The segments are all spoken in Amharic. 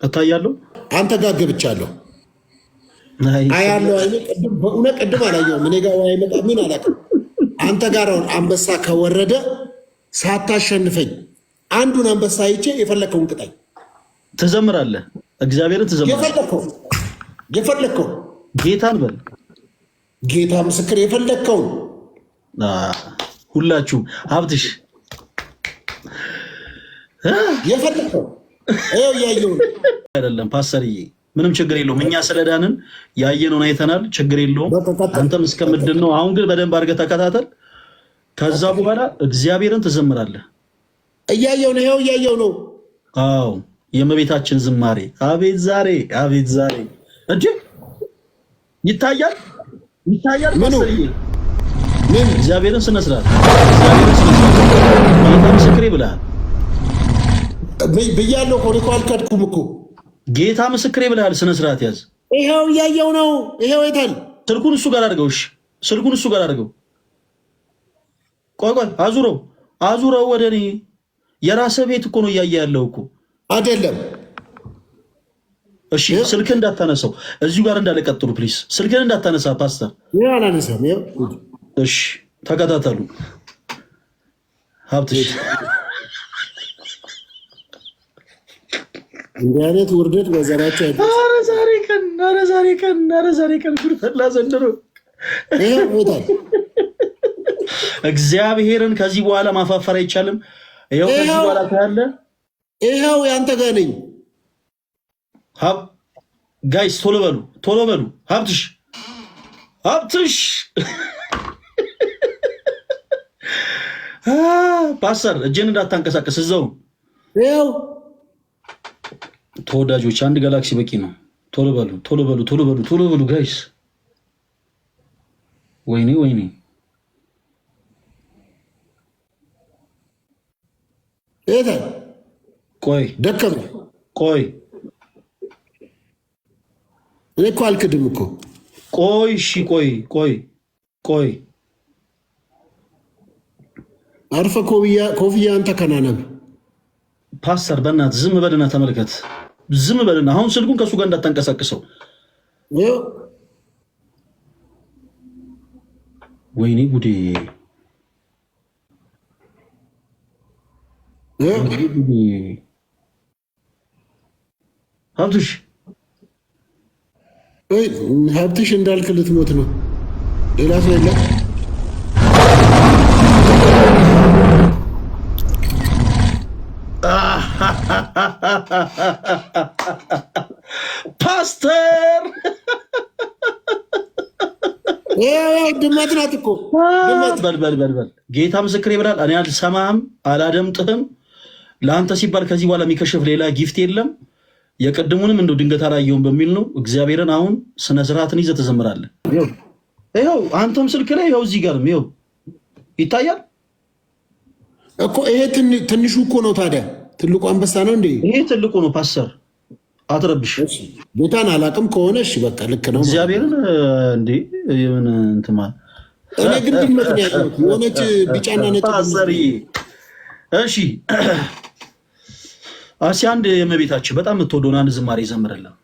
እታያለሁ አንተ ጋር ገብቻለሁ። አያለው አይኔ ቅድም በእውነት ቅድም አላየሁም። እኔ ጋር ወይ አይመጣ ምን አላውቅም። አንተ ጋር አሁን አንበሳ ከወረደ ሳታሸንፈኝ አንዱን አንበሳ አይቼ የፈለከውን ቅጣኝ። ትዘምራለህ፣ እግዚአብሔርን ትዘምራለህ። የፈለከው ጌታን በል። ጌታ ምስክር የፈለከውን ሁላችሁም ሀብትሽ የፈለከው ይኸው እያየሁ አይደለም ፓስተርዬ፣ ምንም ችግር የለውም። እኛ ስለዳንን ያየነውን አይተናል። ችግር የለውም። አንተም እስከምድን ነው። አሁን ግን በደንብ አድርገህ ተከታተል። ከዛ በኋላ እግዚአብሔርን ትዘምራለህ። እያየሁ ነው፣ ይኸው እያየሁ ነው። አዎ የእመቤታችን ዝማሬ አቤት ዛሬ፣ አቤት ዛሬ እንጂ ይታያል፣ ይታያል። ፓስተርዬ ምን እግዚአብሔርን ስነ ስርዓት፣ እግዚአብሔርን ስነ ስርዓት ጌታ ምስክሬ ብለሃል ብያለሁ እኮ አልካድኩም እኮ ጌታ ምስክሬ ብለሃል። ስነ ስርዓት ያዝ። ይኸው እያየው ነው። ይኸው አይታል። ስልኩን እሱ ጋር አድርገው። እሺ ስልኩን እሱ ጋር አድርገው። ቆይ ቆይ፣ አዙረው፣ አዙረው ወደ እኔ። የራስህ ቤት እኮ ነው እያየ ያለው እኮ አይደለም። እሺ ስልክህን እንዳታነሳው፣ እዚሁ ጋር እንዳለ ቀጥሉ ፕሊስ። ስልክህን እንዳታነሳ ፓስተር። አላነሳም። እሺ ተከታተሉ። ሀብትሽ እንዲህ አይነት ውርደት በዘራቸው ኧረ ዛሬ ቀን፣ ኧረ ዛሬ ቀን፣ ኧረ ዛሬ ቀን ጉድ ፈላ ዘንድሮ። እግዚአብሔርን ከዚህ በኋላ ማፋፈር አይቻልም። ይኸው ከዚህ በኋላ ካለ ይኸው ያንተ ጋር ነኝ። ጋይስ ቶሎ በሉ፣ ቶሎ በሉ። ሀብትሽ፣ ሀብትሽ ፓስተር እጄን እንዳታንቀሳቀስ እዛው። ይኸው ተወዳጆች አንድ ጋላክሲ በቂ ነው። ቶሎ በሉ፣ ቶሎ በሉ፣ ቶሎ በሉ፣ ቶሎ በሉ ጋይስ። ወይኔ ወይኔ፣ ቆይ ደከመ። ቆይ እኔ እኮ አልክድም እኮ። ቆይ እሺ፣ ቆይ ቆይ ቆይ፣ አርፈ ኮፍያን ተከናነብ። ፓስተር በእናትህ ዝም በልና ተመልከት። ዝም በልና አሁን ስልኩን ከእሱ ጋር እንዳታንቀሳቅሰው። ወይኔ ጉዴ፣ ሀብትሽ ሀብትሽ እንዳልክ ልትሞት ነው። ሌላ ሰው የለም። ፓስተር ድመት ናት እኮ። በል ጌታ ምስክሬ ብላል። እኔ አልሰማህም፣ አላደምጥህም። ለአንተ ሲባል ከዚህ በኋላ የሚከሽፍ ሌላ ጊፍት የለም። የቀድሙንም እንደው ድንገት አላየውም በሚል ነው። እግዚአብሔርን አሁን ስነ ስርዓትን ይዘህ ትዘምራለህ። ይኸው አንተም ስልክ ላይ ይኸው እዚህ ጋርም ይኸው ይታያል እኮ። ይሄ ትንሹ እኮ ነው። ታዲያ ትልቁ አንበሳ ነው እንዴ? ይሄ ትልቁ ነው። ፓስተር አትረብሽ። ጌታን አላቅም ከሆነ እሺ በቃ ልክ ነው። እግዚአብሔርን እንዴ ምን እንትማ እኔ ግን ድመት ነው ያለው የሆነች ቢጫና ነጭ ፓስተር። እሺ አሲ አንድ የእመቤታችን በጣም የምትወደውን አንድ ዝማሬ ይዘምርልን።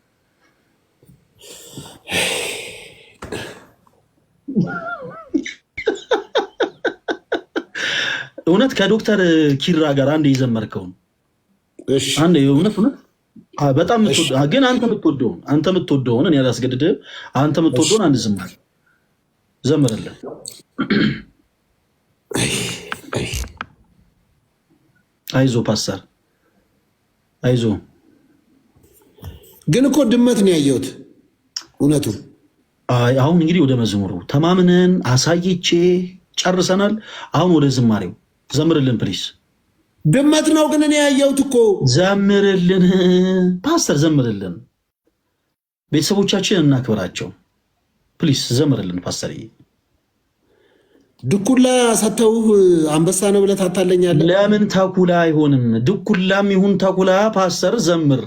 እውነት ከዶክተር ኪራ ጋር አንድ የዘመርከውን አንድ እውነት በጣም ግን አንተ የምትወደውን እኔ አላስገድድህም። አንተ የምትወደውን አንድ ዝማሬ ዘምርልን። አይዞ ፓስተር አይዞ። ግን እኮ ድመት ነው ያየሁት እውነቱ። አሁን እንግዲህ ወደ መዝሙሩ ተማምነን አሳይቼ ጨርሰናል። አሁን ወደ ዝማሬው ዘምርልን ፕሊስ። ድመት ነው ግን እኔ ያየሁት እኮ። ዘምርልን ፓስተር ዘምርልን። ቤተሰቦቻችን እናክብራቸው ፕሊስ። ዘምርልን ፓስተር። ድኩላ ሰተውህ አንበሳ ነው ብለህ ታታለኛለህ። ለምን ተኩላ አይሆንም? ድኩላም ይሁን ተኩላ ፓስተር ዘምር።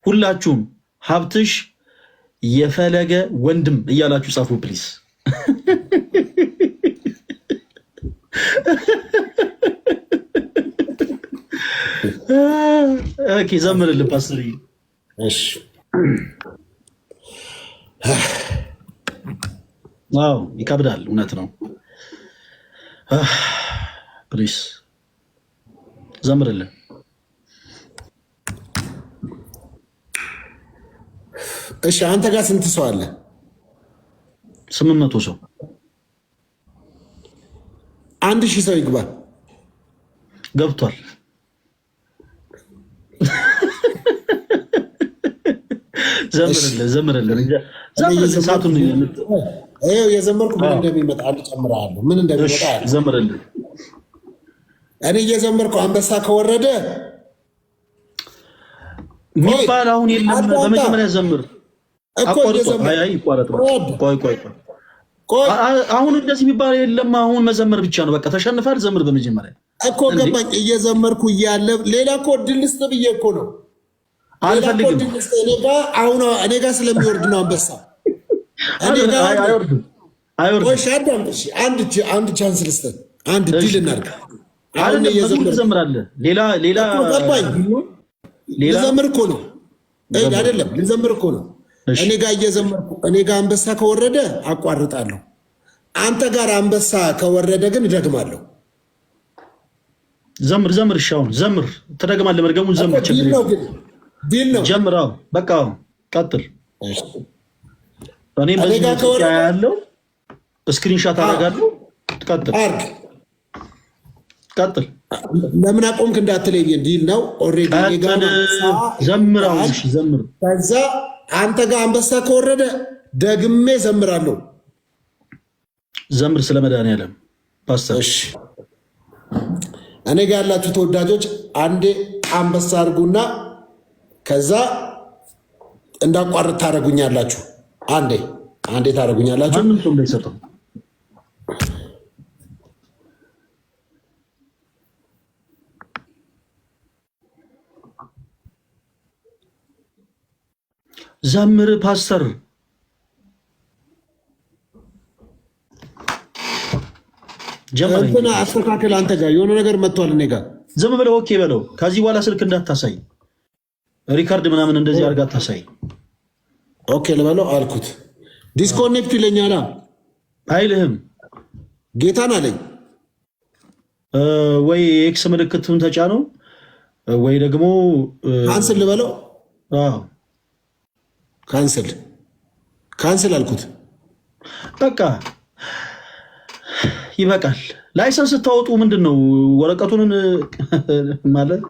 ሁላችሁም ሀብትሽ የፈለገ ወንድም እያላችሁ ጻፉ ፕሊስ። ኦኬ ዘምርልን ፓስተር። እሺ አዎ ይከብዳል። እውነት ነው። ፕሊስ ዘምርልን። እሺ አንተ ጋር ስንት ሰው አለ? 800 ሰው። 1000 ሰው ይግባ። ገብቷል። ዘምርልን። ሰዓቱን የዘመርኩ ምን እንደሚመጣ አልጨምርሃለሁ። ምን እንደሚመጣ ዘምርልን። እኔ እየዘመርኩ አንበሳ ከወረደ ሚባል አሁን የለም። በመጀመሪያ ዘምር። አሁን እንደዚህ የሚባል የለም። አሁን መዘመር ብቻ ነው። በቃ ተሸንፋል። ዘምር በመጀመሪያ እኮ ገባኝ። እየዘመርኩ እያለ ሌላ እኮ ድል ልስጥ ብዬ እኮ ነው። አልፈልግም። እኔ ጋር ስለሚወርድ ነው አንበሳ። አይወርድም። አንድ ቻንስ ልስጥ። አንድ ድል እናድርግ። ትዘምራለህ። ሌላ ልዘምር እኮ ነው። አይደለም ልዘምር እኮ ነው። እኔ ጋር እየዘመርኩ እኔ ጋር አንበሳ ከወረደ አቋርጣለሁ። አንተ ጋር አንበሳ ከወረደ ግን እደግማለሁ። ዘምር። እሺ አሁን ዘምር። ትደግማለህ። መድገሙን ዘምር። ዲል ነው። ጀምር። በቃ ቀጥል። እኔም በዚህ ያለው ስክሪንሻት አደርጋለሁ። ቀጥል። ለምን አቆምክ እንዳትለኝ። ዲል ነው። ኦልሬዲ ዘምር። ዘምር። ከዛ አንተ ጋር አንበሳ ከወረደ ደግሜ ዘምራለሁ። ዘምር። ስለ መድኃኒዓለም ፓስተር። እኔ ጋር ያላችሁ ተወዳጆች አንዴ አንበሳ አድርጉና ከዛ እንዳቋርጥ ታደርጉኛላችሁ። አንዴ ታደርጉኛላችሁ። ማንም ሰው እንዳይሰጠው። ዘምር ፓስተር። እንትና አስተካከል። አንተ ጋር የሆነ ነገር መጥቷል። እኔ ጋር ዝም ብለው ኦኬ በለው። ከዚህ በኋላ ስልክ እንዳታሳይ፣ ሪካርድ ምናምን እንደዚህ አድርጋ አታሳይ። ኦኬ ልበለው አልኩት። ዲስኮኔክት ይለኛል። አይልህም። ጌታን አለኝ። ወይ ኤክስ ምልክቱን ተጫነው ወይ ደግሞ ካንስል ልበለው። ካንስል አልኩት። በቃ ይበቃል። ላይሰንስ ስታወጡ ምንድን ነው ወረቀቱን ማለት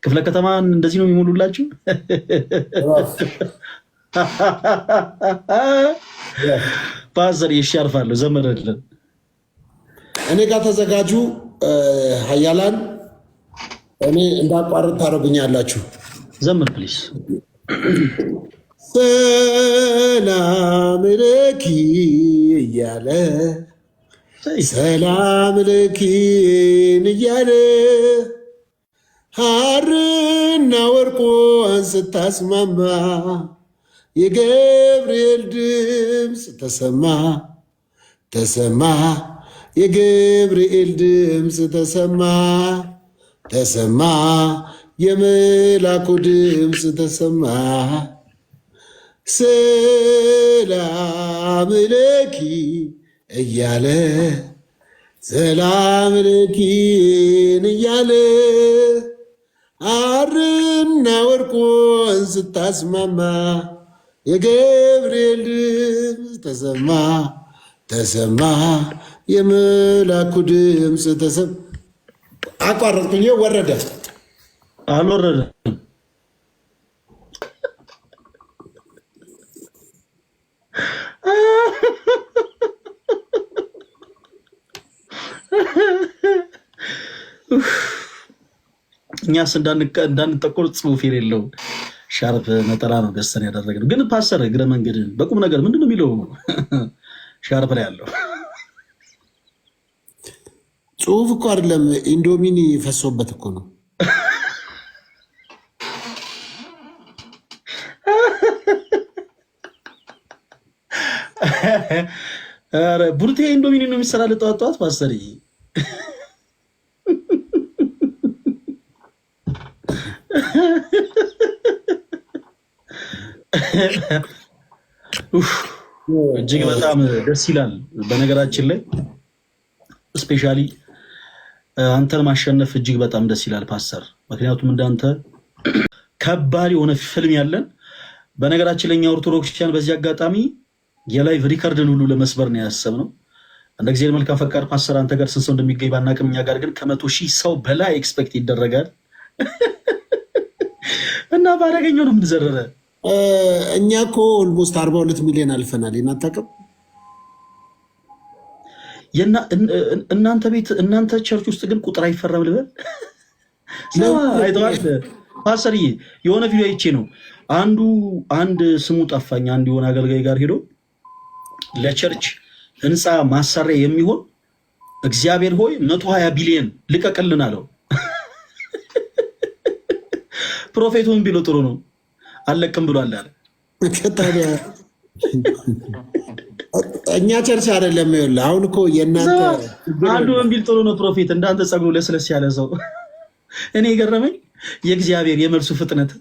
ክፍለ ከተማን እንደዚህ ነው የሚሞሉላችሁ። ፓስተር ይሻርፋለሁ። ዘመረልን። እኔ ጋር ተዘጋጁ ሀያላን። እኔ እንዳቋርጥ ታደርጉኛላችሁ። ዘምር ፕሊስ። ሰላም ለኪ እያለ ሰላም ለኪን እያለ ሐርና ወርቆን ስታስማማ የገብርኤል ድምፅ ተሰማ የገብርኤል ድምፅ ተሰማ የመላኩ ድምፅ ተሰማ። ሰላም ለኪ እያለ ሰላም ለኪን እያለ ሐርና ወርቆን ስታስማማ የገብርኤል ድምፅ ተሰማ የመላኩ ድምፅ ተሰማ። አቋረጥኩኝ። ወረደ አልወረደም? እኛስ እንዳንጠቆር ጽሁፍ የሌለው ሻርፕ ነጠላ ነው ገዝተን ያደረግነው። ግን ፓስተር እግረ መንገድን በቁም ነገር ምንድን ነው የሚለው ሻርፕ ላይ ያለው ጽሁፍ እኮ አይደለም፣ ኢንዶሚኒ ፈሶበት እኮ ነው። ቡርቴ ኢንዶሚኒ ነው የሚሰራ ጠዋት ጠዋት ፓስተር እጅግ በጣም ደስ ይላል። በነገራችን ላይ ስፔሻሊ አንተን ማሸነፍ እጅግ በጣም ደስ ይላል ፓስተር። ምክንያቱም እንዳንተ ከባድ የሆነ ፊልም ያለን። በነገራችን ላይ እኛ ኦርቶዶክሲያን በዚህ አጋጣሚ የላይቭ ሪከርድን ሁሉ ለመስበር ነው ያሰብነው። እንደ እግዚአብሔር መልካም ፈቃድ ፓስተር፣ አንተ ጋር ስንት ሰው እንደሚገኝ ባናቅም እኛ ጋር ግን ከ100,000 ሰው በላይ ኤክስፔክት ይደረጋል እና ባደረገኘው ነው የምንዘረረ። እኛ እኮ ኦልሞስት 42 ሚሊዮን አልፈናል። ይናታቅም እናንተ ቤት እናንተ ቸርች ውስጥ ግን ቁጥር አይፈራም ልበል። አይተዋል ፓስተርዬ፣ የሆነ ቪዲዮ አይቼ ነው አንድ ስሙ ጠፋኝ፣ አንድ የሆነ አገልጋይ ጋር ሄዶ ለቸርች ህንፃ ማሰሪያ የሚሆን እግዚአብሔር ሆይ 120 ቢሊዮን ልቀቅልን አለው። ፕሮፌቱን ቢሎ ጥሩ ነው አለቅም ብሏል አለ። እኛ ቸርች አይደለም። ይኸውልህ አሁን እኮ የእናንተ አንዱ ቢል ጥሩ ነው ፕሮፌት፣ እንዳንተ ጸጉሩ ለስለስ ያለ ሰው። እኔ የገረመኝ የእግዚአብሔር የመልሱ ፍጥነት።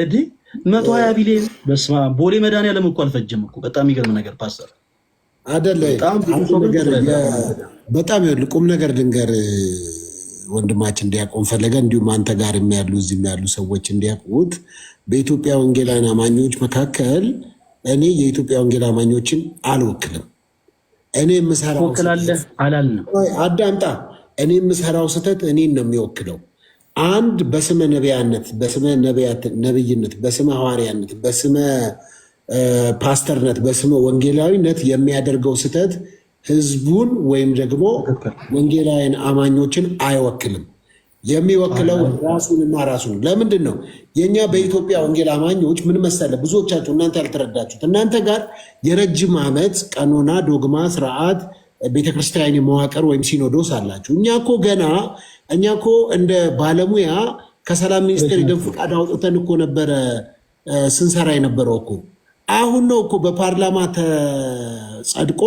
እንዲህ 120 ቢሊዮን በስመ አብ። ቦሌ መድኃኒዓለም እኮ አልፈጀም እኮ። በጣም የሚገርም ነገር ፓስተር አይደለ? በጣም ይኸውልህ ቁም ነገር ድንገር ወንድማችን እንዲያቆም ፈለገ። እንዲሁም አንተ ጋር ያሉ እዚህም ያሉ ሰዎች እንዲያውቁት በኢትዮጵያ ወንጌላውያን አማኞች መካከል እኔ የኢትዮጵያ ወንጌል አማኞችን አልወክልም። እኔ የምሰራው አዳምጣ፣ እኔ የምሰራው ስህተት እኔን ነው የሚወክለው። አንድ በስመ ነቢያነት፣ በስመ ነብይነት፣ በስመ ሐዋርያነት፣ በስመ ፓስተርነት፣ በስመ ወንጌላዊነት የሚያደርገው ስህተት ህዝቡን ወይም ደግሞ ወንጌላውያን አማኞችን አይወክልም። የሚወክለው ራሱንና ራሱን። ለምንድን ነው የእኛ በኢትዮጵያ ወንጌል አማኞች ምን መሰለ፣ ብዙዎቻችሁ እናንተ ያልተረዳችሁት፣ እናንተ ጋር የረጅም ዓመት ቀኖና፣ ዶግማ፣ ስርዓት፣ ቤተክርስቲያን መዋቅር ወይም ሲኖዶስ አላችሁ። እኛ እኮ እንደ ባለሙያ ከሰላም ሚኒስቴር የደም ፈቃድ አውጥተን እኮ ነበረ ስንሰራ የነበረው እኮ። አሁን ነው እኮ በፓርላማ ተጸድቆ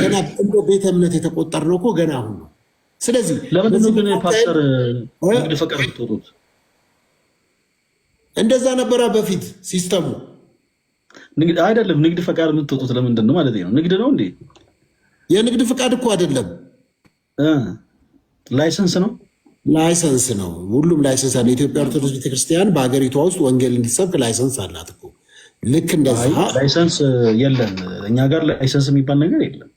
ገና እንደ ቤተ እምነት የተቆጠር ነው እኮ ገና አሁን ነው። ስለዚህ ለምንድነው ግን ፓስተር ንግድ ፈቃድ የምትወጡት? እንደዛ ነበረ በፊት ሲስተሙ። አይደለም ንግድ ፈቃድ የምትወጡት ለምንድን ነው ማለት ነው? ንግድ ነው እንዴ? የንግድ ፈቃድ እኮ አይደለም፣ ላይሰንስ ነው። ላይሰንስ ነው። ሁሉም ላይሰንስ አለ። የኢትዮጵያ ኦርቶዶክስ ቤተክርስቲያን በሀገሪቷ ውስጥ ወንጌል እንዲሰብክ ላይሰንስ አላት እኮ። ልክ እንደዛ ላይሰንስ የለም እኛ ጋር ላይሰንስ የሚባል ነገር የለም።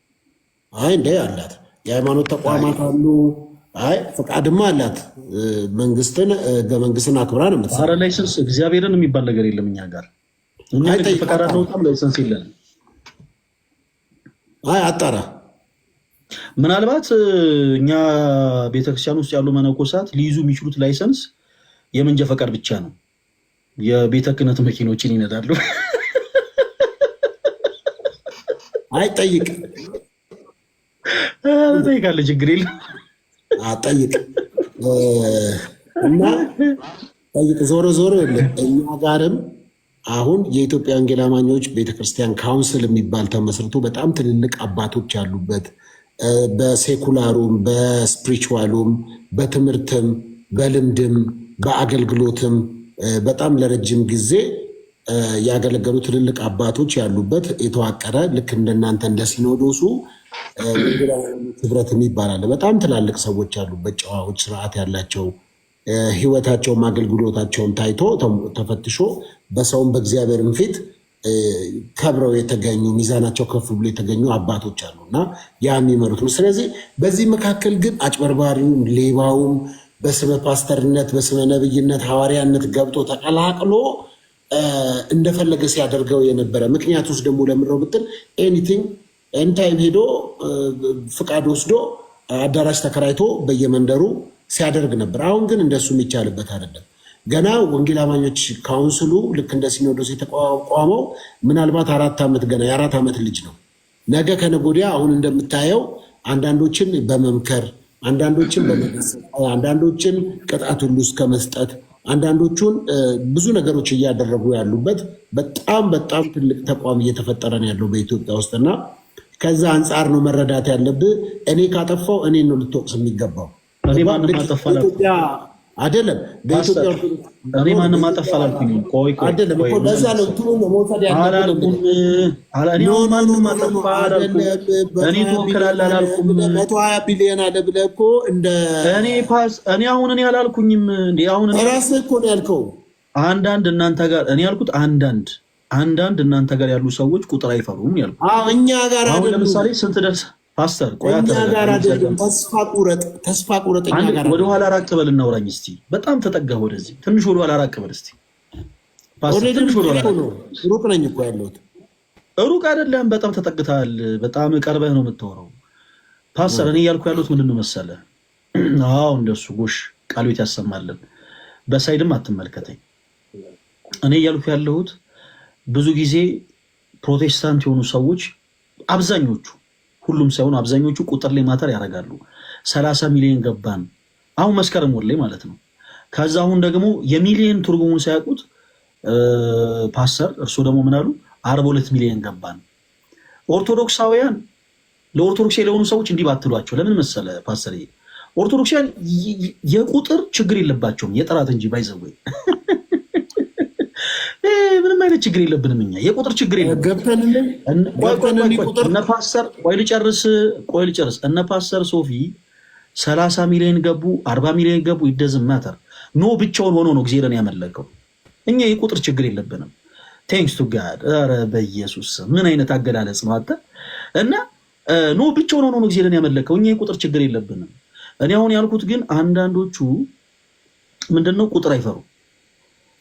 አይ እንደ አላት የሃይማኖት ተቋማት አሉ። አይ ፈቃድማ አላት። መንግስትን አክብራ ነው የምትሰራው። ኧረ ላይሰንስ እግዚአብሔርን የሚባል ነገር የለም እኛ ጋር። እኛ ፈቃድ አናወጣም፣ ላይሰንስ የለንም። አይ አጣራ። ምናልባት እኛ ቤተክርስቲያን ውስጥ ያሉ መነኮሳት ሊይዙ የሚችሉት ላይሰንስ የመንጃ ፈቃድ ብቻ ነው። የቤተ ክህነት መኪኖችን ይነዳሉ። አይ ጠይቅ ጠይቃለህ፣ ችግር የለም ጠይቅ እና ጠይቅ። ዞሮ ዞሮ እኛ ጋርም አሁን የኢትዮጵያ ወንጌል አማኞች ቤተክርስቲያን ካውንስል የሚባል ተመስርቶ በጣም ትልልቅ አባቶች ያሉበት በሴኩላሩም በስፒሪቹዋሉም በትምህርትም በልምድም በአገልግሎትም በጣም ለረጅም ጊዜ ያገለገሉ ትልልቅ አባቶች ያሉበት የተዋቀረ ልክ እንደናንተ እንደ ሲኖዶሱ ህብረት ይባላል። በጣም ትላልቅ ሰዎች ያሉበት ጨዋዎች፣ ስርዓት ያላቸው ህይወታቸውም አገልግሎታቸውም ታይቶ ተፈትሾ በሰውም በእግዚአብሔርም ፊት ከብረው የተገኙ ሚዛናቸው ከፍ ብሎ የተገኙ አባቶች አሉ እና ያ የሚመሩት ነው። ስለዚህ በዚህ መካከል ግን አጭበርባሪውም ሌባውም በስመ ፓስተርነት በስመ ነብይነት ሐዋርያነት ገብቶ ተቀላቅሎ እንደፈለገ ሲያደርገው የነበረ ምክንያት ውስጥ ደግሞ ለምረው ብትል ኤኒቲንግ ኤንታይም ሄዶ ፍቃድ ወስዶ አዳራሽ ተከራይቶ በየመንደሩ ሲያደርግ ነበር። አሁን ግን እንደሱ የሚቻልበት አይደለም። ገና ወንጌል አማኞች ካውንስሉ ልክ እንደ ሲኖዶስ የተቋቋመው ምናልባት 4 ዓመት ገና የ4 ዓመት ልጅ ነው። ነገ ከነገ ወዲያ አሁን እንደምታየው አንዳንዶችን በመምከር አንዳንዶችን በመገሰጽ አንዳንዶችን ቅጣት ሁሉ እስከ መስጠት አንዳንዶቹን ብዙ ነገሮች እያደረጉ ያሉበት በጣም በጣም ትልቅ ተቋም እየተፈጠረ ነው ያለው በኢትዮጵያ ውስጥና ከዛ አንጻር ነው መረዳት ያለብህ። እኔ ካጠፋው እኔ ነው ልትወቅስ የሚገባው። እኔ ማንም አጠፋ በኢትዮጵያ አይደለም በኢትዮጵያ እኔ ማንም አጠፋ አላልኩኝም። ቆይ አይደለም እኮ ለዛ ነው እንትኑ መውሰድ ያለብህ። እኔ ማንም አጠፋ አላልኩም። እኔ ትወክላለህ አላልኩም። 120 ቢሊዮን አለ ብለህ እኮ እንደ እኔ አሁን እኔ አላልኩኝም እንዴ። አሁን ራስህ እኮ ነው ያልከው። አንዳንድ እናንተ ጋር እኔ ያልኩት አንዳንድ እናንተ ጋር ያሉ ሰዎች ቁጥር አይፈሩም ያልኩት። እኛ ጋር አሁን ለምሳሌ ስንት ደርስ ፓስተር እኛ ጋር አይደለም። ተስፋ ቁረጥ እኛ ጋር ወደኋላ ራቅ በል እናውራኝ እስቲ። በጣም ተጠጋህ ወደዚህ ትንሽ ወደኋላ ራቅ በል እስቲ ፓስተር። ትንሽ ወደኋላ ሩቅ ነኝ እኮ ያለሁት። ሩቅ አይደለም፣ በጣም ተጠግተሃል። በጣም ቀርበህ ነው የምታወራው ፓስተር። እኔ እያልኩ ያለሁት ምንድን ነው መሰለህ? አዎ እንደሱ ጎሽ ቃል ቤት ያሰማልን። በሳይድም አትመልከተኝ። እኔ እያልኩ ያለሁት ብዙ ጊዜ ፕሮቴስታንት የሆኑ ሰዎች አብዛኞቹ፣ ሁሉም ሳይሆን አብዛኞቹ ቁጥር ላይ ማተር ያደርጋሉ። 30 ሚሊዮን ገባን አሁን መስከረም ወር ላይ ማለት ነው። ከዛ አሁን ደግሞ የሚሊዮን ትርጉሙን ሳያውቁት ፓስተር እርሱ ደግሞ ምን አሉ? 42 ሚሊዮን ገባን። ኦርቶዶክሳውያን ለኦርቶዶክስ ለሆኑ ሰዎች እንዲህ ባትሏቸው። ለምን መሰለ ፓስተር? ኦርቶዶክሳውያን የቁጥር ችግር የለባቸውም የጥራት እንጂ ባይዘወይ ምንም አይነት ችግር የለብንም እኛ የቁጥር ችግር የለብንም። እነ ፓስተር ቆይ ልጨርስ እነ ፓስተር ሶፊ 30 ሚሊዮን ገቡ 40 ሚሊዮን ገቡ ይደዝም ማተር ኖ ብቻውን ሆኖ ነው እግዚአብሔርን ያመለከው። እኛ የቁጥር ችግር የለብንም። ቴንክስ ቱ ጋድ። ኧረ በኢየሱስ ምን አይነት አገላለጽ ነው አንተ! እና ኖ ብቻውን ሆኖ ነው እግዚአብሔርን ያመለከው። እኛ የቁጥር ችግር የለብንም። እኔ አሁን ያልኩት ግን አንዳንዶቹ ምንድነው ቁጥር አይፈሩ።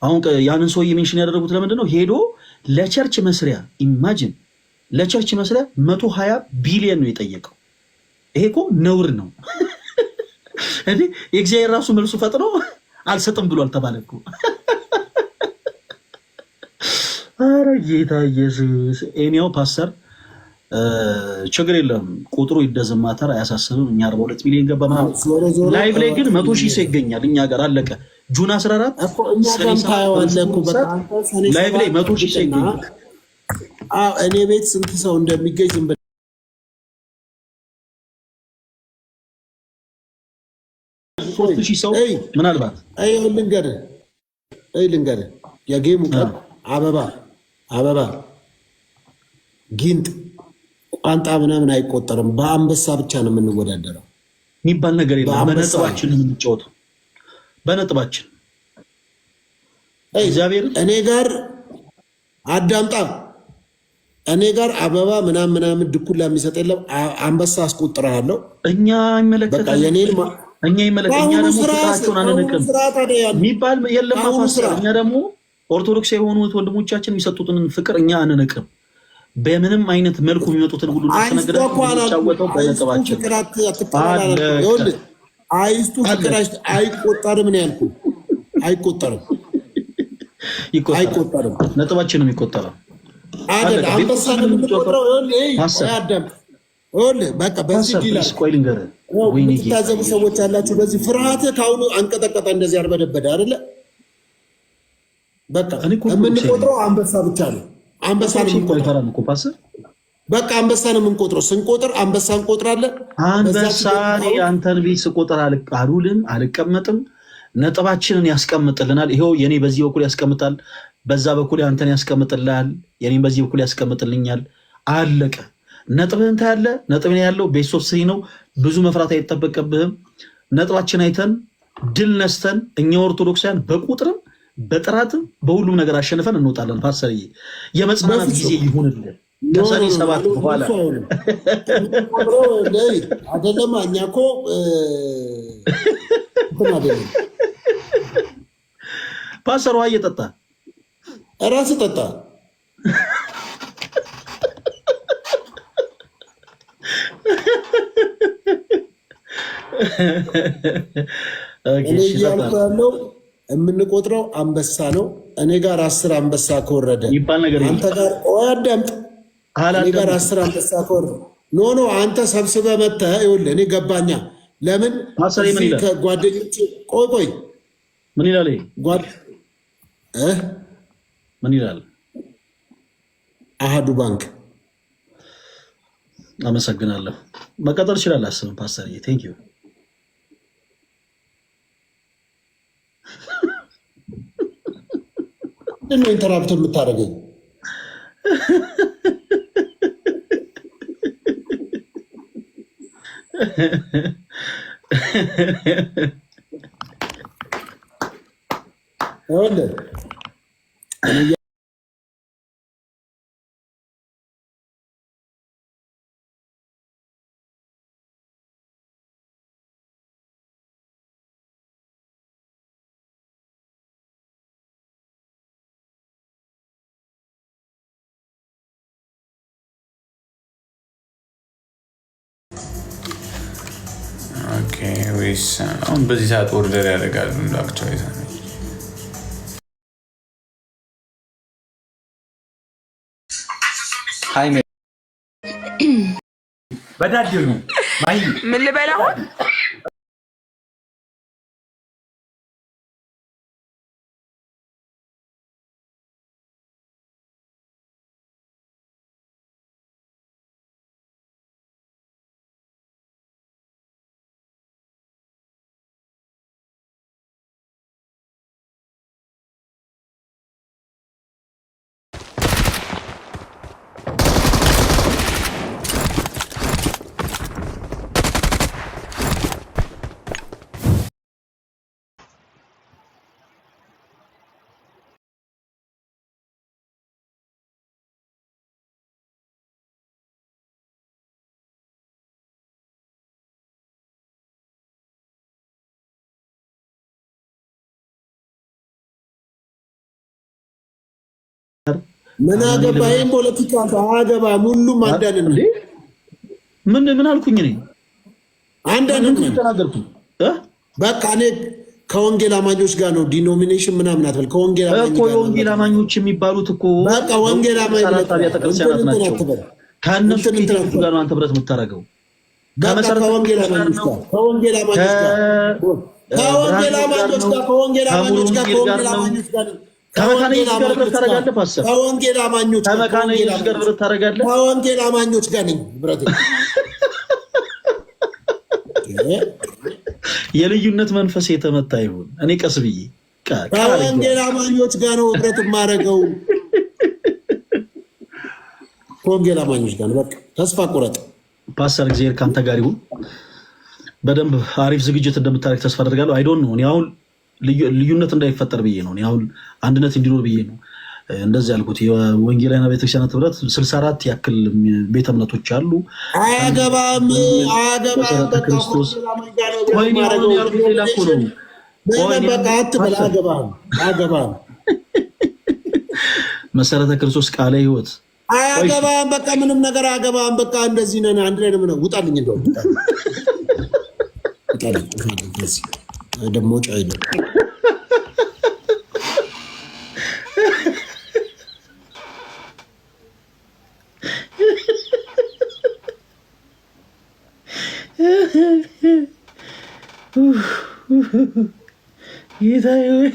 አሁን ያንን ሰውዬ ሜንሽን ያደረጉት ለምንድን ነው? ሄዶ ለቸርች መስሪያ ኢማጂን ለቸርች መስሪያ 120 ቢሊዮን ነው የጠየቀው። ይሄ እኮ ነውር ነው እንዴ! የእግዚአብሔር ራሱ መልሱ ፈጥኖ አልሰጥም ብሏል ተባለ እኮ። ኧረ ጌታ ኢየሱስ። ኤኒያው ፓስተር ችግር የለም ቁጥሩ ይደዝም ማተር አያሳስብም። እኛ 42 ሚሊዮን ገባ ምናምን። ላይቭ ላይ ግን 100 ሺህ ሰው ይገኛል እኛ ጋር አለቀ። ጁን 14 ላይቭ ላይ 100 ሺህ ሰው ይገኛል። እኔ ቤት ስንት ሰው እንደሚገኝ ዝም ብለህ 3000 ሰው ምናልባት ልንገርህ የጌሙ ቀን አበባ ጊንጥ ቋንጣ ምናምን አይቆጠርም። በአንበሳ ብቻ ነው የምንወዳደረው የሚባል ነገር የለም። በነጥባችን የምንጫወተው በነጥባችን። እግዚአብሔር እኔ ጋር አዳምጣ እኔ ጋር አበባ ምናምን ድኩላ የሚሰጥ የለም። አንበሳ አስቆጥረሃለሁ። እኛ ይመለከታል። እኛ ደግሞ ፍቅራቸውን አንንቅም የሚባል የለም። እኛ ደግሞ ኦርቶዶክስ የሆኑት ወንድሞቻችን የሚሰጡትን ፍቅር እኛ አንንቅም። በምንም አይነት መልኩ የሚመጡትን ሁሉ ተነግረው በነጥባችን አይስቱ ፍቅር አይቆጠርም ነው ያልኩህ። አይቆጠርም። ነጥባችንም ይቆጠራል። አንበሳ ነው የምንቆጥረው። በቃ በዚህ ይላል። የምትታዘቡ ሰዎች አላችሁ። በዚህ ፍርሃትህ ከአሁኑ አንቀጠቀጠ፣ እንደዚህ አርበደበደ አይደለ? በቃ የምንቆጥረው አንበሳ ብቻ ነው። አንበሳ ነው የምንቆጥረው። በቃ አንበሳ ነው የምንቆጥረው። ስንቆጥር አንበሳ እንቆጥራለን። አንበሳ አንተን ቤት ስቆጥር አሉልን አልቀመጥም። ነጥባችንን ያስቀምጥልናል። ይኸው የኔ በዚህ በኩል ያስቀምጣል፣ በዛ በኩል አንተን ያስቀምጥልሃል፣ የኔም በዚህ በኩል ያስቀምጥልኛል። አለቀ። ነጥብህን ታያለህ። ነጥብን ያለው ቤት ሶስት ነው። ብዙ መፍራት አይጠበቅብህም። ነጥባችን አይተን ድል ነስተን እኛ ኦርቶዶክሳውያን በቁጥርም በጥራትም በሁሉም ነገር አሸንፈን እንወጣለን። ፓስተርዬ የመጽናናት ጊዜ ይሁንልን። ከሰኔ 7 በኋላ አይደለም። እኛ እኮ ፓስተር ውሃ እየጠጣ እራስህ ጠጣ። እኔ እያልኩ ያለው የምንቆጥረው አንበሳ ነው። እኔ ጋር 10 አንበሳ ከወረደ አንተ ጋር አዳምጥ። እኔ ጋር 10 አንበሳ ከወረደ ኖ አንተ ሰብስበህ መተህ ይኸውልህ። እኔ ገባኛ። ለምን ከጓደኞች ቆይ ምን ይላል? ምን ይላል? አሃዱ ባንክ አመሰግናለሁ። መቀጠል ይችላል። አስብም ፓስተር ቴንክ ዩ። ምንድነው ኢንተራፕት የምታደርገኝ? ወይስ አሁን በዚህ ሰዓት ኦርደር ያደርጋሉ? እንዳክቸው በዳዴው ነው ማይ ምን ልበላው? ምን አገባኝ? ፖለቲካ አገባም። ሁሉም አንዳንድ ነው። ምን አልኩኝ? እኔ አንዳንድ ነው ተናገርኩ። በቃ እኔ ከወንጌል አማኞች ጋር ነው። ዲኖሚኔሽን ምናምን አትበል። ከወንጌል አማኞች የሚባሉት እኮ በቃ ወንጌል አማኞች ቤተክርስቲያናት ናቸው። ከእነሱ ጋር ነው አንተ ብረት የምታደርገው። ከወንጌል አማኞች ጋር ከወንጌል አማኞች ጋር ከመካነ ኢየሱስ ጋር ብረት ታደርጋለህ? ፓስተር ከወንጌል አማኞች ጋር ብረት ታደርጋለህ? ከወንጌል አማኞች ጋር ነኝ ብረት። የልዩነት መንፈስ የተመታ ይሁን። እኔ ቀስ ብዬ ከወንጌል አማኞች ጋር ነው ብረት የማደርገው። ከወንጌል አማኞች ጋር በቃ ተስፋ ቁረጥ። ፓስተር እግዚአብሔር ከአንተ ጋር ይሁን። በደንብ አሪፍ ዝግጅት እንደምታደርግ ተስፋ አደርጋለሁ። አይዶን ነው እኔ አሁን ልዩነት እንዳይፈጠር ብዬ ነው። አሁን አንድነት እንዲኖር ብዬ ነው እንደዚህ ያልኩት። የወንጌላውያን ቤተክርስቲያናት ህብረት 64 ያክል ቤተ እምነቶች አሉ። አያገባም ክርስቶስ መሰረተ ክርስቶስ ቃለ ሕይወት አያገባም። በቃ ምንም ነገር አያገባም። በቃ እንደዚህ ነን። አንድ ላይ ነው። ውጣልኝ እንደው ደግሞ ጫይ ነው ጌታዬ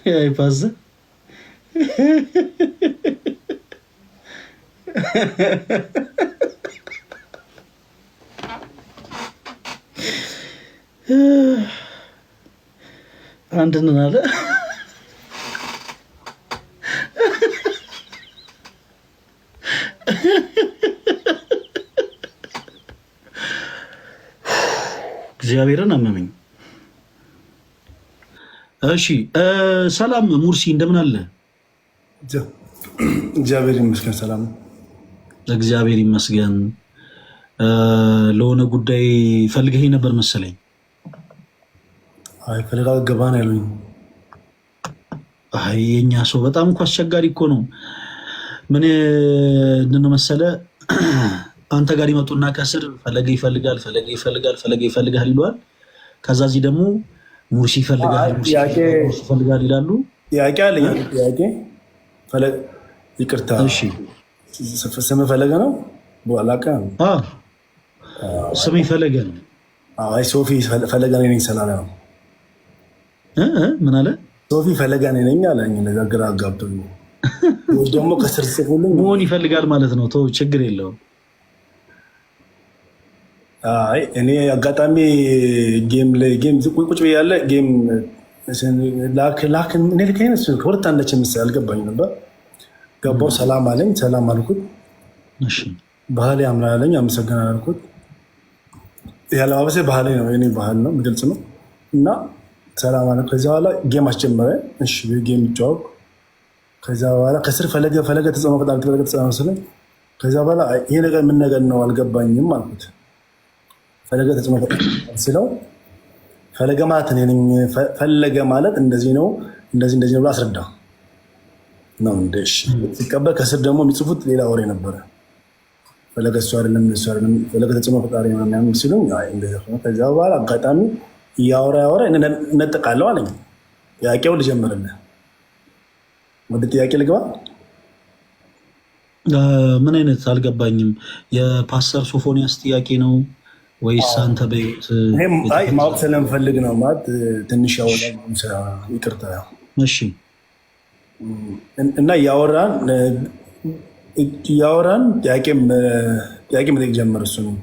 Aí passa. አንድን አለ እግዚአብሔርን አመመኝ። እሺ ሰላም ሙርሲ እንደምን አለ? እግዚአብሔር ይመስገን ሰላም ነው። እግዚአብሔር ይመስገን። ለሆነ ጉዳይ ፈልገኝ ነበር መሰለኝ። አይ ፈልጋ ገባ ነው ያሉኝ። አይ የኛ ሰው በጣም እኮ አስቸጋሪ እኮ ነው። ምን መሰለ አንተ ጋር ይመጡና ከስር ፈለገ ይፈልጋል ይለዋል። ከዛ እዚህ ደግሞ ሙርሲ ይፈልጋል ይላሉ። ጥያቄ አለኝ። ጥያቄ ይቅርታ፣ ስም ፈለገ ነው በኋላቀ ስም ፈለገ ነው። አይ ሶፊ ፈለገ ነኝ ሰላለ ነው። ምን አለ? ሶፊ ፈለገ ነኝ አለኝ። ነገር ግራ አጋብቶኝ ወይ ደግሞ ከስር ጽፉልኝ መሆን ይፈልጋል ማለት ነው። ተው ችግር የለውም። አይ እኔ አጋጣሚ ጌም ቁጭ ብያለሁ። ጌም ላክ እኔ ልከኝ ከሁለት አንዳች ምስል አልገባኝ ነበር። ገባው ሰላም አለኝ። ሰላም አልኩት። ባህሌ አምላለኝ አመሰግናለሁ አልኩት። ያለባበሴ ባህሌ ነው የኔ ባህል ነው ግልጽ ነው። እና ሰላም አለ። ከዚያ በኋላ ጌም አስጀመረ። እሺ ጌም ይጫወቅ። ከዚያ በኋላ ከስር ፈለገ ተጽዕኖ ፈጣሪ ፈለገ ተጽዕኖ መስለኝ። ከዚያ በኋላ ይሄ ነገር ምን ነገር ነው አልገባኝም አልኩት። ፈለገ ተጽዕኖ ፈጣሪ ስለው ፈለገ ማለት እኔ ነኝ። ፈለገ ማለት እንደዚህ ነው እንደዚህ ነው ብሎ አስረዳ ነው። እንደሽ ሲቀበል ከስር ደግሞ የሚጽፉት ሌላ ወሬ ነበረ። ፈለገ እሱ አይደለም ፈለገ ተጽዕኖ ፈጣሪ ነው ምናምን ሲሉኝ ከዚያ በኋላ አጋጣሚ እያወራ እነጥቃለሁ አለኝ። ጥያቄው ልጀምርልህ። ወደ ጥያቄ ልግባ። ምን አይነት አልገባኝም። የፓስተር ሶፎንያስ ጥያቄ ነው ወይስ አንተ በህይወት ማወቅ ስለምፈልግ ነው። ማለት ትንሽ ያወራል። ይቅርታ። እሺ። እና እያወራን ጥያቄ መጠየቅ ጀመር እሱ ነው።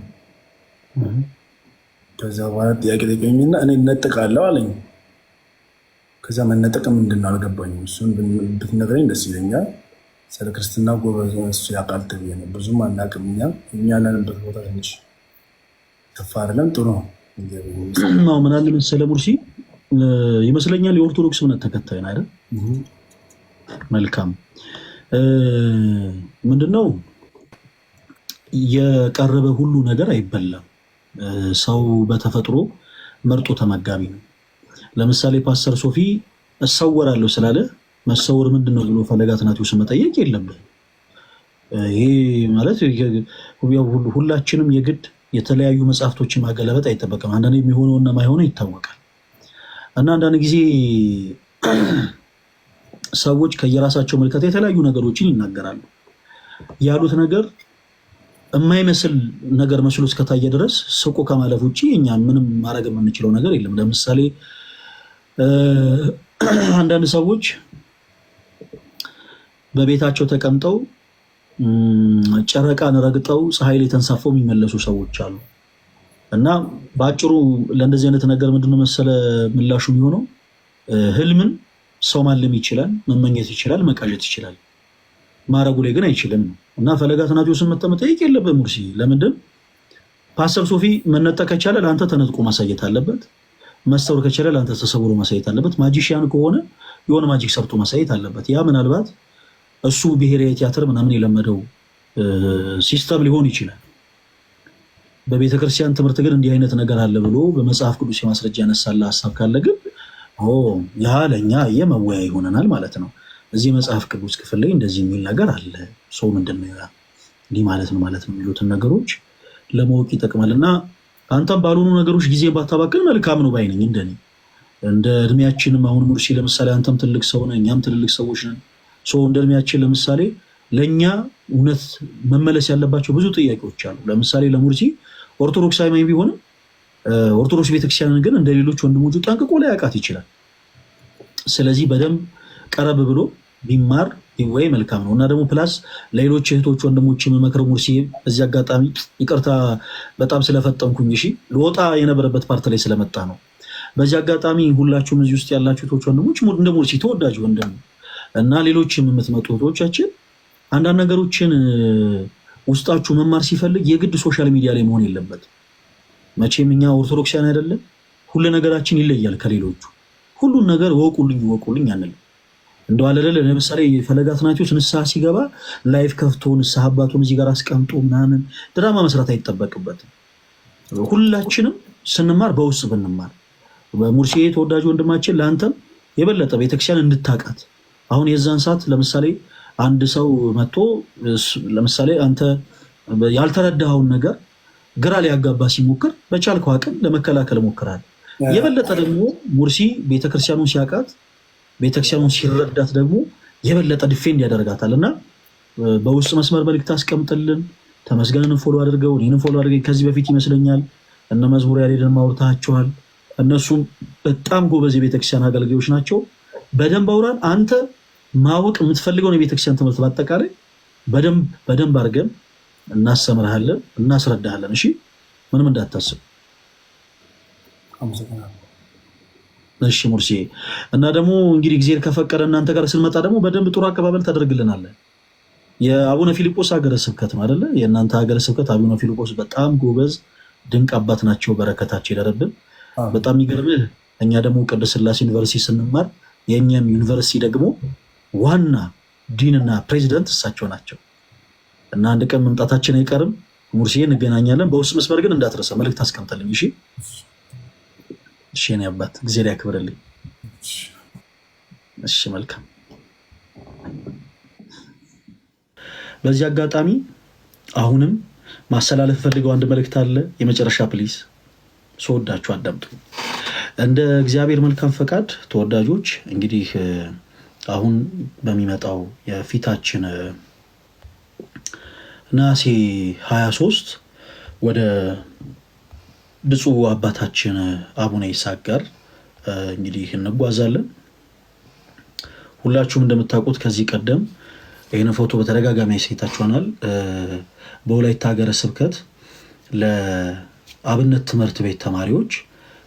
ከዛ በኋላ ጥያቄ ጠየቀኝና እኔ እነጥቃለሁ አለኝ። ከዛ መነጠቅ ምንድን ነው አልገባኝም። እሱን ብትነግረኝ ደስ ይለኛል። ስለ ክርስትና ጎበዝ እሱ ያውቃል ተብዬ ነው። ብዙም አናውቅም። እኛ ያለንበት ቦታ ትንሽ ከፍ አይደለም። ጥሩ ነው። ምን አለ መሰለህ ሙርሲ ይመስለኛል የኦርቶዶክስ እምነት ተከታይ ነው አይደል? መልካም። ምንድነው የቀረበ ሁሉ ነገር አይበላም። ሰው በተፈጥሮ መርጦ ተመጋቢ ነው። ለምሳሌ ፓስተር ሶፊ እሰወራለሁ ስላለ መሰወር ምንድነው ብሎ ፈለገ አትናቴዎስ መጠየቅ የለብህ። ይሄ ማለት ሁላችንም የግድ የተለያዩ መጽሐፍቶችን ማገለበጥ አይጠበቅም። አንዳንድ የሚሆነውና ማይሆነው ይታወቃል። እና አንዳንድ ጊዜ ሰዎች ከየራሳቸው ምልከታ የተለያዩ ነገሮችን ይናገራሉ። ያሉት ነገር የማይመስል ነገር መስሎ እስከታየ ድረስ ስቆ ከማለፍ ውጭ እኛ ምንም ማድረግ የምንችለው ነገር የለም። ለምሳሌ አንዳንድ ሰዎች በቤታቸው ተቀምጠው ጨረቃን ረግጠው ፀሐይ ላይ ተንሳፈው የሚመለሱ ሰዎች አሉ። እና በአጭሩ ለእንደዚህ አይነት ነገር ምንድነው መሰለ ምላሹ የሚሆነው ህልምን ሰው ማለም ይችላል፣ መመኘት ይችላል፣ መቃዠት ይችላል። ማረጉ ላይ ግን አይችልም። እና ፈለገ አትናቴዎስን መጠየቅ የለብህ ሙርሲ። ለምንድን ፓስተር ሶፊ መነጠቅ ከቻለ ለአንተ ተነጥቆ ማሳየት አለበት። መሰወር ከቻለ ለአንተ ተሰውሮ ማሳየት አለበት። ማጂሽያን ከሆነ የሆነ ማጂክ ሰርቶ ማሳየት አለበት። ያ ምናልባት እሱ ብሔራዊ ቲያትር ምናምን የለመደው ሲስተም ሊሆን ይችላል። በቤተክርስቲያን ትምህርት ግን እንዲህ አይነት ነገር አለ ብሎ በመጽሐፍ ቅዱስ የማስረጃ ያነሳለ ሀሳብ ካለ ግን ያ ለእኛ የመወያ ይሆነናል ማለት ነው። እዚህ መጽሐፍ ቅዱስ ክፍል ላይ እንደዚህ የሚል ነገር አለ፣ ሰው ምንድን ነው እንዲህ ማለት ነው የሚሉትን ነገሮች ለማወቅ ይጠቅማል። እና አንተም ባልሆኑ ነገሮች ጊዜ ባታባክን መልካም ነው ባይነኝ። እንደኔ እንደ እድሜያችንም አሁን ሙርሲ ለምሳሌ አንተም ትልቅ ሰው ነህ፣ እኛም ትልልቅ ሰዎች ነን። እንደ እድሜያችን ለምሳሌ ለእኛ እውነት መመለስ ያለባቸው ብዙ ጥያቄዎች አሉ። ለምሳሌ ለሙርሲ ኦርቶዶክሳዊ ቢሆንም ኦርቶዶክስ ቤተክርስቲያንን ግን እንደ ሌሎች ወንድሞቹ ጠንቅቆ ላይ ያውቃት ይችላል። ስለዚህ በደንብ ቀረብ ብሎ ቢማር ወይ መልካም ነው። እና ደግሞ ፕላስ ለሌሎች እህቶች ወንድሞች የምመክረው ሙርሲ በዚህ አጋጣሚ ይቅርታ በጣም ስለፈጠንኩኝ፣ እሺ ልወጣ የነበረበት ፓርት ላይ ስለመጣ ነው። በዚህ አጋጣሚ ሁላችሁም እዚህ ውስጥ ያላችሁ እህቶች ወንድሞች እንደ ሙርሲ ተወዳጅ ወንድም እና ሌሎችም የምትመጡ እህቶቻችን አንዳንድ ነገሮችን ውስጣችሁ መማር ሲፈልግ የግድ ሶሻል ሚዲያ ላይ መሆን የለበት። መቼም እኛ ኦርቶዶክሲያን አይደለም፣ ሁሉ ነገራችን ይለያል ከሌሎቹ። ሁሉን ነገር ወቁልኝ አንልም። እንደው አለለ ለምሳሌ ፈለጋት ናቸው ንስሐ ሲገባ ላይፍ ከፍቶ ንስሐ አባቱን እዚህ ጋር አስቀምጦ ምናምን ድራማ መስራት አይጠበቅበትም። ሁላችንም ስንማር በውስጥ ብንማር በሙርሲ ተወዳጅ ወንድማችን ለአንተም የበለጠ ቤተክርስቲያን እንድታቃት አሁን የዛን ሰዓት ለምሳሌ አንድ ሰው መጥቶ ለምሳሌ አንተ ያልተረዳኸውን ነገር ግራ ሊያጋባ ሲሞክር በቻልከው አቅም ለመከላከል ሞክራል። የበለጠ ደግሞ ሙርሲ ቤተክርስቲያኑን ሲያቃት ቤተክርስቲያኑን ሲረዳት ደግሞ የበለጠ ዲፌንድ ያደርጋታል እና በውስጥ መስመር መልእክት አስቀምጥልን። ተመስገንን ፎሎ አድርገው እኔንም ፎሎ አድርገኝ። ከዚህ በፊት ይመስለኛል እነ መዝሙር ያሬድን ማውርታቸዋል። እነሱም በጣም ጎበዝ የቤተክርስቲያን አገልጋዮች ናቸው። በደንብ አውራን። አንተ ማወቅ የምትፈልገውን የቤተክርስቲያን ትምህርት በአጠቃላይ በደንብ አድርገን እናስተምርሃለን፣ እናስረዳሃለን። እሺ ምንም እንዳታስብ። እሺ ሙርሲ እና ደግሞ እንግዲህ እግዚአብሔር ከፈቀደ እናንተ ጋር ስንመጣ ደግሞ በደንብ ጥሩ አቀባበል ታደርግልናለን። የአቡነ ፊልጶስ ሀገረ ስብከት ነው አይደለ? የእናንተ ሀገረ ስብከት አቡነ ፊልጶስ በጣም ጎበዝ ድንቅ አባት ናቸው። በረከታቸው ይደረብን። በጣም የሚገርምህ እኛ ደግሞ ቅድስት ሥላሴ ዩኒቨርሲቲ ስንማር የእኛም ዩኒቨርሲቲ ደግሞ ዋና ዲንና ፕሬዚደንት እሳቸው ናቸው እና አንድ ቀን መምጣታችን አይቀርም። ሙርሲ እንገናኛለን። በውስጥ መስመር ግን እንዳትረሳ መልእክት አስቀምጠልኝ። እሺ እሺ የኔ አባት እግዚአብሔር ያክብርልኝ። እሺ መልካም። በዚህ አጋጣሚ አሁንም ማስተላለፍ ፈልገው አንድ መልእክት አለ። የመጨረሻ ፕሊዝ ስወዳችሁ አዳምጡ። እንደ እግዚአብሔር መልካም ፈቃድ ተወዳጆች እንግዲህ አሁን በሚመጣው የፊታችን ነሐሴ 23 ወደ ብፁዕ አባታችን አቡነ ይስሐቅ ጋር እንግዲህ እንጓዛለን። ሁላችሁም እንደምታውቁት ከዚህ ቀደም ይህን ፎቶ በተደጋጋሚ ያሳይታችኋል። በወላይታ ሀገረ ስብከት ለአብነት ትምህርት ቤት ተማሪዎች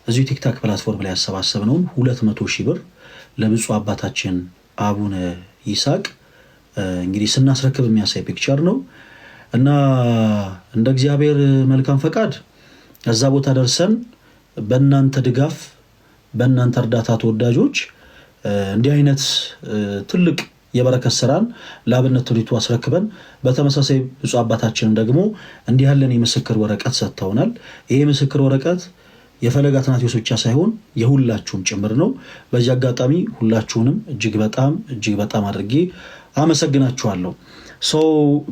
እዚሁ ቲክታክ ፕላትፎርም ላይ ያሰባሰብነውን 200 ሺህ ብር ለብፁዕ አባታችን አቡነ ይስሐቅ እንግዲህ ስናስረክብ የሚያሳይ ፒክቸር ነው እና እንደ እግዚአብሔር መልካም ፈቃድ እዛ ቦታ ደርሰን በእናንተ ድጋፍ በእናንተ እርዳታ ተወዳጆች እንዲህ አይነት ትልቅ የበረከት ስራን ለአብነት ትውልቱ አስረክበን በተመሳሳይ ብፁዕ አባታችንን ደግሞ እንዲህ ያለን የምስክር ወረቀት ሰጥተውናል። ይሄ ምስክር ወረቀት የፈለገ አትናቴዎስ ብቻ ሳይሆን የሁላችሁም ጭምር ነው። በዚህ አጋጣሚ ሁላችሁንም እጅግ በጣም አድርጌ አመሰግናችኋለሁ። ሰው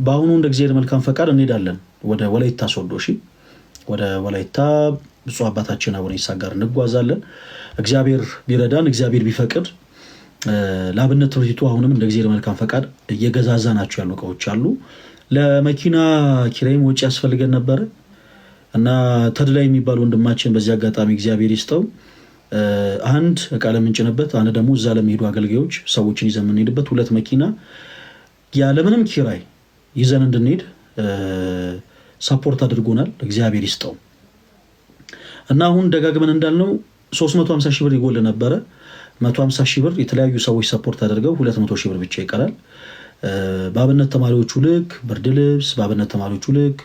በአሁኑ እንደ እግዚአብሔር መልካም ፈቃድ እንሄዳለን ወደ ወላይታ ሶዶ። እሺ ወደ ወላይታ ብፁዕ አባታችን አቡነ ይስሐቅ ጋር እንጓዛለን። እግዚአብሔር ቢረዳን እግዚአብሔር ቢፈቅድ ለአብነት ትምህርቱ አሁንም እንደ እግዚአብሔር መልካም ፈቃድ እየገዛዛ ናቸው ያሉ እቃዎች አሉ። ለመኪና ኪራይም ወጪ ያስፈልገን ነበረ እና ተድላ የሚባል ወንድማችን በዚህ አጋጣሚ እግዚአብሔር ይስጠው አንድ እቃ ለምንጭንበት አንድ ደግሞ እዛ ለሚሄዱ አገልጋዮች ሰዎችን ይዘን የምንሄድበት 2 መኪና ያለምንም ኪራይ ይዘን እንድንሄድ ሰፖርት አድርጎናል። እግዚአብሔር ይስጠው እና አሁን ደጋግመን እንዳልነው 350 ሺህ ብር ይጎል ነበረ። 150 ሺህ ብር የተለያዩ ሰዎች ሰፖርት አድርገው 200 ሺህ ብር ብቻ ይቀራል። በአብነት ተማሪዎቹ ልክ ብርድ ልብስ፣ በአብነት ተማሪዎቹ ልክ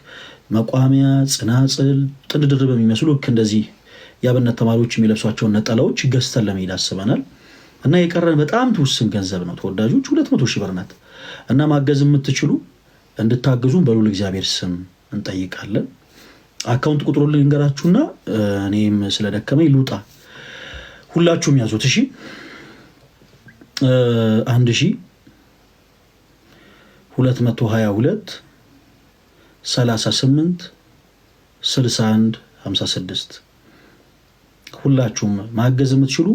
መቋሚያ፣ ጽናጽል፣ ጥንድ ድርብ በሚመስሉ ልክ እንደዚህ የአብነት ተማሪዎች የሚለብሷቸውን ነጠላዎች ገዝተን ለመሄድ አስበናል እና የቀረን በጣም ትውስን ገንዘብ ነው ተወዳጆች፣ 200 ሺህ ብር ናት እና ማገዝ የምትችሉ እንድታግዙን በሉል እግዚአብሔር ስም እንጠይቃለን። አካውንት ቁጥሩን ልንገራችሁና እኔም ስለደከመኝ ልውጣ። ሁላችሁም ያዙት እሺ። 1222 38 61 56 ሁላችሁም ማገዝ የምትችሉ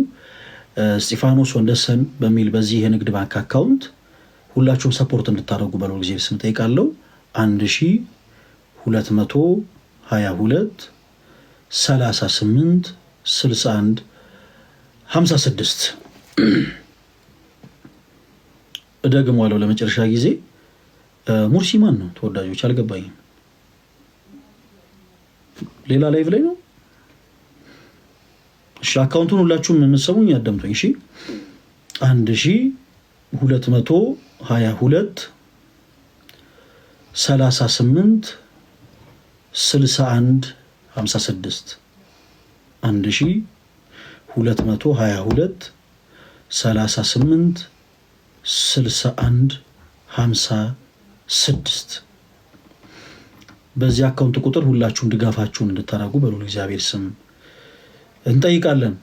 እስጢፋኖስ ወንደሰን በሚል በዚህ የንግድ ባንክ አካውንት ሁላችሁም ሰፖርት እንድታደርጉ በለው ጊዜ ስም ጠይቃለሁ። 1222 38 61 56 እደግመዋለሁ ለመጨረሻ ጊዜ። ሙርሲ ማን ነው ተወዳጆች? አልገባኝም። ሌላ ላይቭ ላይ ነው። እሺ አካውንቱን ሁላችሁም የምትሰሙኝ ያዳምጡኝ እሺ። 1222 38 61 56 1222 38 61 56 በዚህ አካውንት ቁጥር ሁላችሁም ድጋፋችሁን እንድታደርጉ በሉል እግዚአብሔር ስም እንጠይቃለን።